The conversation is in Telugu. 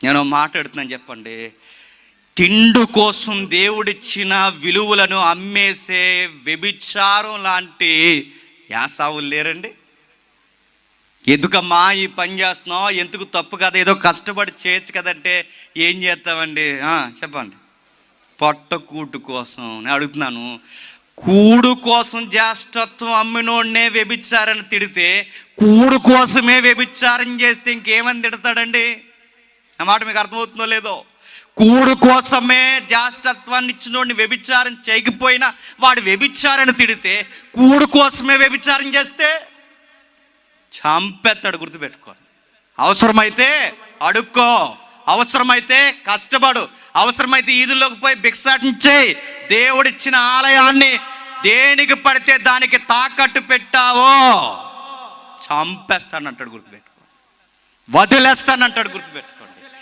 నేను మాట్లాడుతున్నాను చెప్పండి. తిండి కోసం దేవుడిచ్చిన విలువలను అమ్మేసే వ్యభిచారం లాంటి యాసావులు లేరండి. ఎందుకమ్మా ఈ పని చేస్తున్నావు, ఎందుకు తప్పు కదా, ఏదో కష్టపడి చేయొచ్చు కదంటే ఏం చేస్తామండి? చెప్పండి. పొట్ట కూటు కోసం. నేను అడుగుతున్నాను, కూడు కోసం జ్యేష్ఠత్వం అమ్మినోడినే వ్యభిచారని తిడితే, కూడు కోసమే వ్యభిచారం చేస్తే ఇంకేమని తిడతాడండి? ఆ మాట మీకు అర్థమవుతుందో లేదో? కూడు కోసమే జ్యేష్ఠత్వాన్ని ఇచ్చినోడిని వ్యభిచారం చేయకపోయినా వాడు వ్యభిచారాన్ని తిడితే, కూడు కోసమే వ్యభిచారం చేస్తే చంపేస్తాడు. గుర్తుపెట్టుకోండి. అవసరమైతే అడుక్కో, అవసరమైతే కష్టపడు, అవసరమైతే ఈదుల్లోకి పోయి భిక్షాటన చేయి. దేవుడిచ్చిన ఆలయాన్ని దేనికి పడితే దానికి తాకట్టు పెట్టావో చంపేస్తానంటాడు. గుర్తుపెట్టుకో. వదిలేస్తానంటాడు. గుర్తుపెట్టుకో.